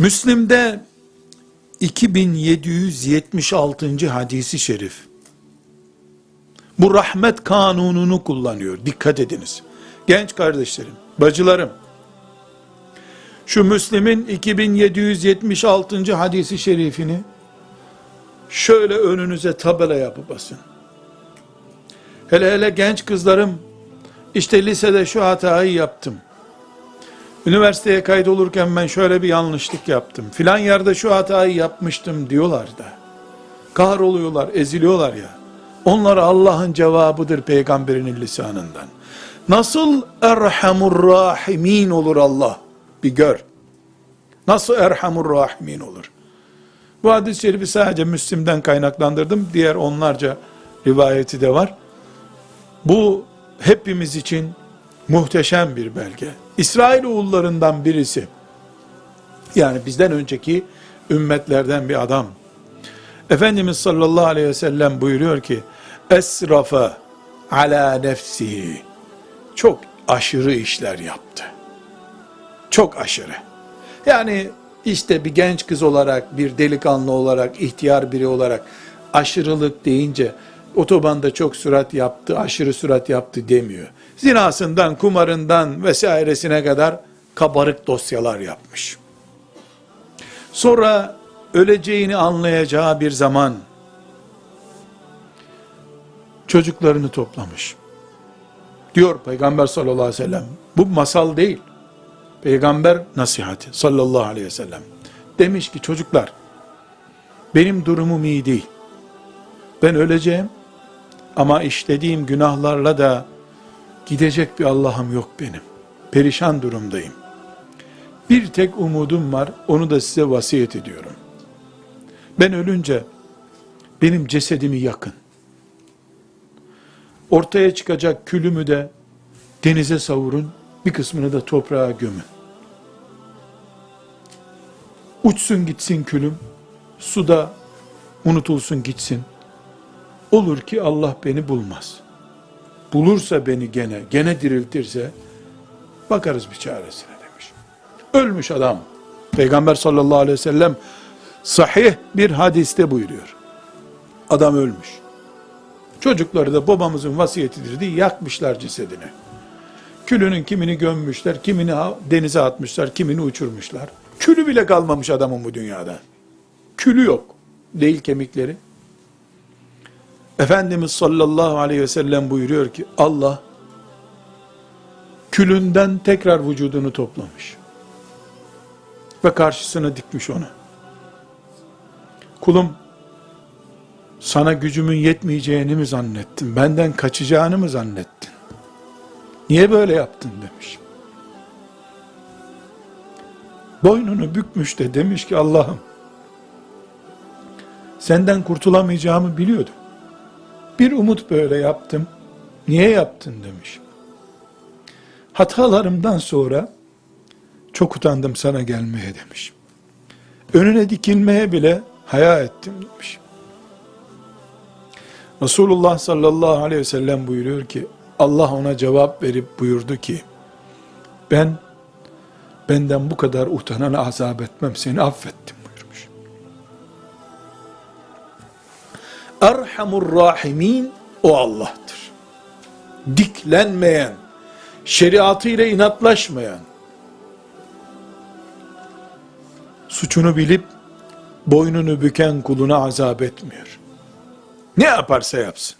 Müslim'de 2776. hadisi şerif. Bu rahmet kanununu kullanıyor. Dikkat ediniz. Genç kardeşlerim, bacılarım. Şu Müslim'in 2776. hadisi şerifini şöyle önünüze tabela yapıp basın. Hele hele genç kızlarım, işte lisede şu hatayı yaptım. Üniversiteye kaydolurken ben şöyle bir yanlışlık yaptım. Filan yerde şu hatayı yapmıştım diyorlar da. Kahroluyorlar, eziliyorlar ya. Onlara Allah'ın cevabıdır peygamberinin lisanından. Nasıl Erhamur Rahimin olur Allah? Bir gör. Nasıl Erhamur Rahimin olur? Bu hadis-i şerifi sadece Müslim'den kaynaklandırdım. Diğer onlarca rivayeti de var. Bu hepimiz için muhteşem bir belge. İsrailoğullarından birisi, yani bizden önceki ümmetlerden bir adam, Efendimiz sallallahu aleyhi ve sellem buyuruyor ki, esrafa ala nefsihi, çok aşırı işler yaptı. Çok aşırı. Yani işte bir genç kız olarak, bir delikanlı olarak, ihtiyar biri olarak aşırılık deyince otobanda çok sürat yaptı, aşırı sürat yaptı demiyor. Zinasından, kumarından vesairesine kadar kabarık dosyalar yapmış. Sonra öleceğini anlayacağı bir zaman çocuklarını toplamış. Diyor Peygamber sallallahu aleyhi ve sellem, bu masal değil. Peygamber nasihati sallallahu aleyhi ve sellem. Demiş ki çocuklar, benim durumum iyi değil. Ben öleceğim ama işlediğim günahlarla da gidecek bir Allah'ım yok benim. Perişan durumdayım. Bir tek umudum var, onu da size vasiyet ediyorum. Ben ölünce benim cesedimi yakın. Ortaya çıkacak külümü de denize savurun, bir kısmını da toprağa gömün. Uçsun gitsin külüm, suda unutulsun gitsin. Olur ki Allah beni bulmaz. Bulursa beni gene diriltirse, bakarız bir çaresine demiş. Ölmüş adam. Peygamber sallallahu aleyhi ve sellem sahih bir hadiste buyuruyor. Adam ölmüş. Çocukları da babamızın vasiyetidir diye yakmışlar cesedini. Külünün kimini gömmüşler, kimini denize atmışlar, kimini uçurmuşlar. Külü bile kalmamış adamın bu dünyada. Külü yok. Değil kemikleri. Efendimiz sallallahu aleyhi ve sellem buyuruyor ki Allah külünden tekrar vücudunu toplamış. Ve karşısına dikmiş onu. Kulum, sana gücümün yetmeyeceğini mi zannettin? Benden kaçacağını mı zannettin? Niye böyle yaptın demiş. Boynunu bükmüş de demiş ki Allah'ım, senden kurtulamayacağımı biliyordum. Bir umut böyle yaptım. Niye yaptın demiş. Hatalarımdan sonra çok utandım sana gelmeye demiş. Önüne dikilmeye bile haya ettim demiş. Resulullah sallallahu aleyhi ve sellem buyuruyor ki Allah ona cevap verip buyurdu ki benden bu kadar utanana azap etmem, seni affettim buyurmuş. Erhamur Rahimin o Allah'tır. Diklenmeyen, şeriatıyla inatlaşmayan, suçunu bilip boynunu büken kuluna azap etmiyor. Ne yaparsa yapsın.